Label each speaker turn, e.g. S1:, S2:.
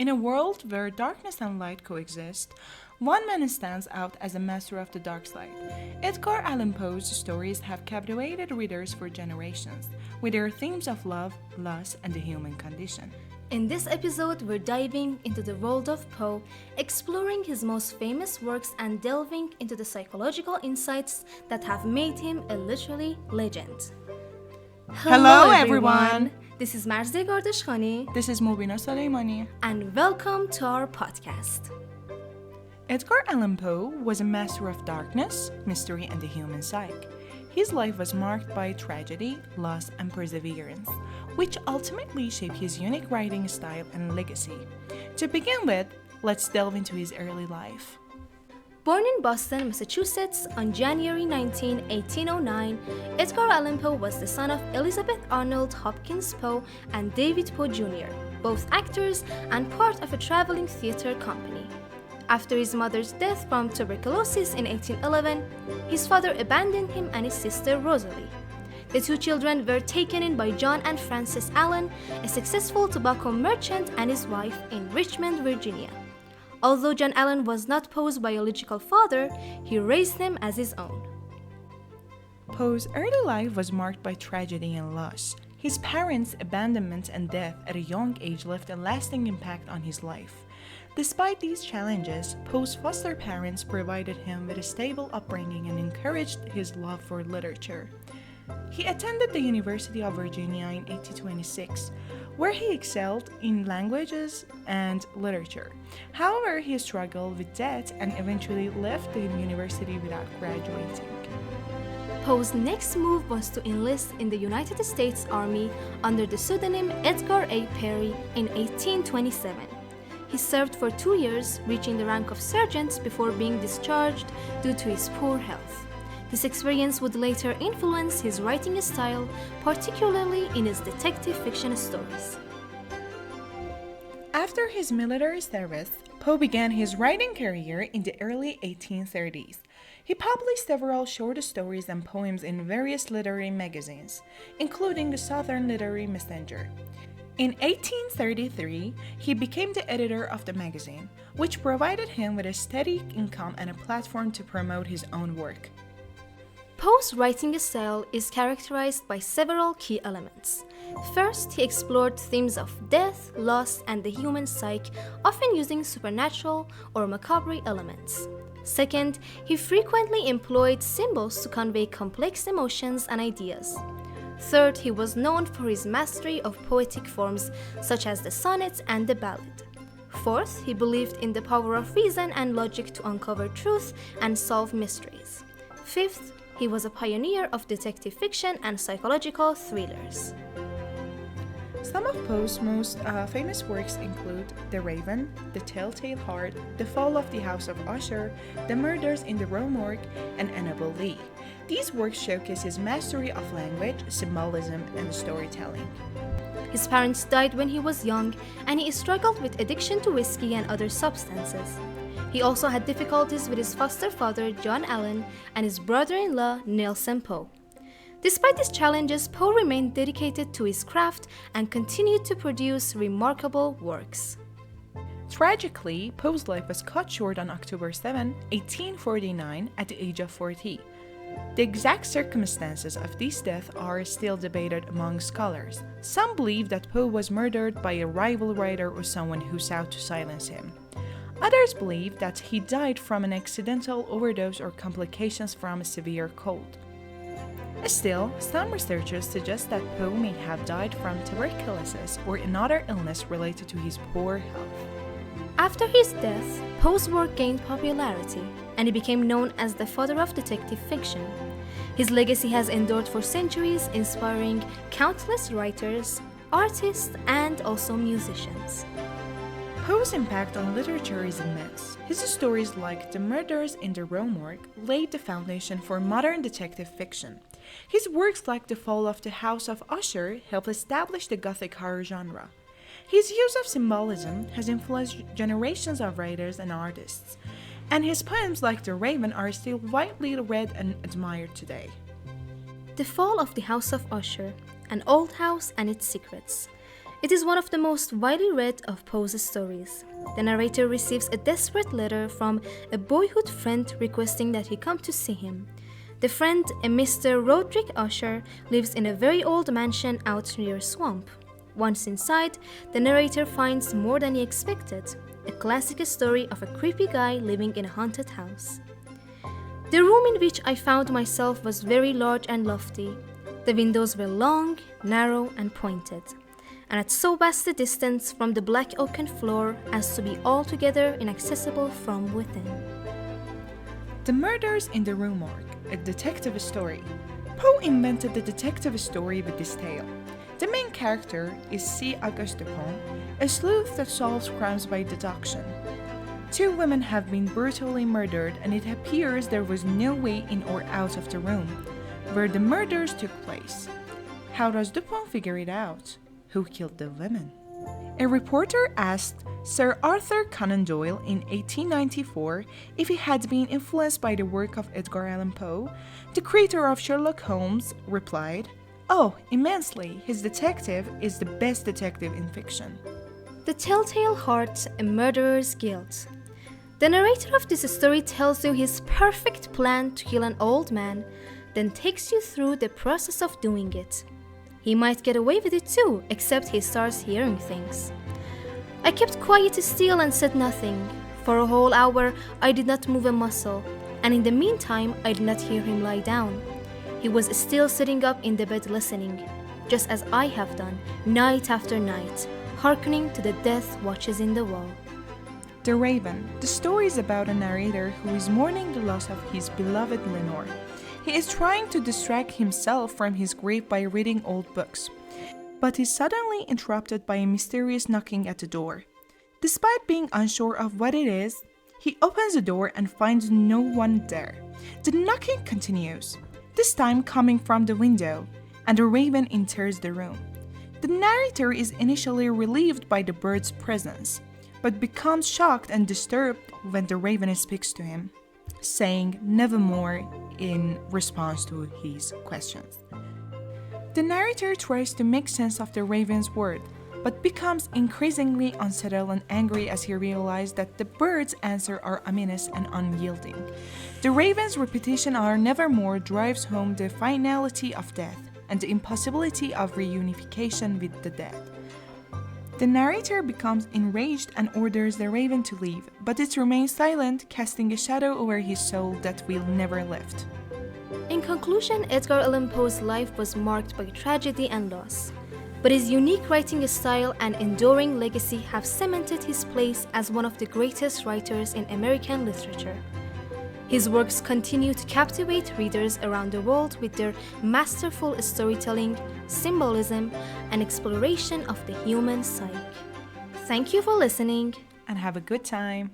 S1: In a world where darkness and light coexist, one man stands out as a master of the dark side. Edgar Allan Poe's stories have captivated readers for generations, with their themes of love, loss, and the human condition.
S2: In this episode, we're diving into the world of Poe, exploring his most famous works and delving into the psychological insights that have made him a literary legend.
S1: Hello, everyone.
S2: This is Marzieh Gardeshkhani.
S1: This is Mubina Soleimani.
S2: And welcome to our podcast.
S1: Edgar Allan Poe was a master of darkness, mystery, and the human psyche. His life was marked by tragedy, loss, and perseverance, which ultimately shaped his unique writing style and legacy. To begin with, let's delve into his early life.
S2: Born in Boston, Massachusetts on January 19, 1809, Edgar Allan Poe was the son of Elizabeth Arnold Hopkins Poe and David Poe Jr., both actors and part of a traveling theater company. After his mother's death from tuberculosis in 1811, his father abandoned him and his sister Rosalie. The two children were taken in by John and Frances Allan, a successful tobacco merchant, and his wife in Richmond, Virginia. Although John Allan was not Poe's biological father, he raised him as his own.
S1: Poe's early life was marked by tragedy and loss. His parents' abandonment and death at a young age left a lasting impact on his life. Despite these challenges, Poe's foster parents provided him with a stable upbringing and encouraged his love for literature. He attended the University of Virginia in 1826, where he excelled in languages and literature. However, he struggled with debt and eventually left the university without graduating.
S2: Poe's next move was to enlist in the United States Army under the pseudonym Edgar A. Perry in 1827. He served for 2 years, reaching the rank of sergeant before being discharged due to his poor health. This experience would later influence his writing style, particularly in his detective fiction stories.
S1: After his military service, Poe began his writing career in the early 1830s. He published several short stories and poems in various literary magazines, including the Southern Literary Messenger. In 1833, he became the editor of the magazine, which provided him with a steady income and a platform to promote his own work.
S2: Poe's writing style is characterized by several key elements. First, he explored themes of death, loss, and the human psyche, often using supernatural or macabre elements. Second, he frequently employed symbols to convey complex emotions and ideas. Third, he was known for his mastery of poetic forms such as the sonnet and the ballad. Fourth, he believed in the power of reason and logic to uncover truth and solve mysteries. Fifth, he was a pioneer of detective fiction and psychological thrillers.
S1: Some of Poe's most famous works include The Raven, The Telltale Heart, The Fall of the House of Usher, The Murders in the Row Morgue, and Annabel Lee. These works showcase his mastery of language, symbolism, and storytelling.
S2: His parents died when he was young, and he struggled with addiction to whiskey and other substances. He also had difficulties with his foster father, John Allan, and his brother-in-law, Nelson Poe. Despite these challenges, Poe remained dedicated to his craft and continued to produce remarkable works.
S1: Tragically, Poe's life was cut short on October 7, 1849, at the age of 40. The exact circumstances of this death are still debated among scholars. Some believe that Poe was murdered by a rival writer or someone who sought to silence him. Others believe that he died from an accidental overdose or complications from a severe cold. Still, some researchers suggest that Poe may have died from tuberculosis or another illness related to his poor health.
S2: After his death, Poe's work gained popularity, and he became known as the father of detective fiction. His legacy has endured for centuries, inspiring countless writers, artists, and also musicians.
S1: Poe's impact on literature is immense. His stories like The Murders in the Row Morgue laid the foundation for modern detective fiction. His works like The Fall of the House of Usher helped establish the Gothic horror genre. His use of symbolism has influenced generations of writers and artists, and his poems like The Raven are still widely read and admired today.
S2: The Fall of the House of Usher, An Old House and Its Secrets, It is one of the most widely read of Poe's stories. The narrator receives a desperate letter from a boyhood friend requesting that he come to see him. The friend, a Mr. Roderick Usher, lives in a very old mansion out near a swamp. Once inside, the narrator finds more than he expected, a classic story of a creepy guy living in a haunted house. The room in which I found myself was very large and lofty. The windows were long, narrow, and pointed, and at so vast a distance from the black oaken floor as to be altogether inaccessible from within.
S1: The Murders in the Rue Morgue, a detective story. Poe invented the detective story with this tale. The main character is C. Auguste Dupin, a sleuth that solves crimes by deduction. Two women have been brutally murdered, and it appears there was no way in or out of the room where the murders took place. How does Dupin figure it out? Who killed the women? A reporter asked Sir Arthur Conan Doyle in 1894 if he had been influenced by the work of Edgar Allan Poe. The creator of Sherlock Holmes replied, "Oh, immensely. His detective is the best detective in fiction."
S2: The Telltale Heart, A Murderer's Guilt. The narrator of this story tells you his perfect plan to kill an old man, then takes you through the process of doing it. He might get away with it too, except he starts hearing things. I kept quiet still and said nothing. For a whole hour I did not move a muscle, and in the meantime I did not hear him lie down. He was still sitting up in the bed listening, just as I have done, night after night, hearkening to the death watches in the wall.
S1: The Raven. The story is about a narrator who is mourning the loss of his beloved Lenore. He is trying to distract himself from his grief by reading old books, but is suddenly interrupted by a mysterious knocking at the door. Despite being unsure of what it is, he opens the door and finds no one there. The knocking continues, this time coming from the window, and the Raven enters the room. The narrator is initially relieved by the bird's presence, but becomes shocked and disturbed when the Raven speaks to him, saying nevermore in response to his questions. The narrator tries to make sense of the Raven's word, but becomes increasingly unsettled and angry as he realizes that the bird's answers are ominous and unyielding. The Raven's repetition are nevermore drives home the finality of death and the impossibility of reunification with the dead. The narrator becomes enraged and orders the Raven to leave, but it remains silent, casting a shadow over his soul that will never lift.
S2: In conclusion, Edgar Allan Poe's life was marked by tragedy and loss, but his unique writing style and enduring legacy have cemented his place as one of the greatest writers in American literature. His works continue to captivate readers around the world with their masterful storytelling, symbolism, and exploration of the human psyche. Thank you for listening,
S1: And have a good time.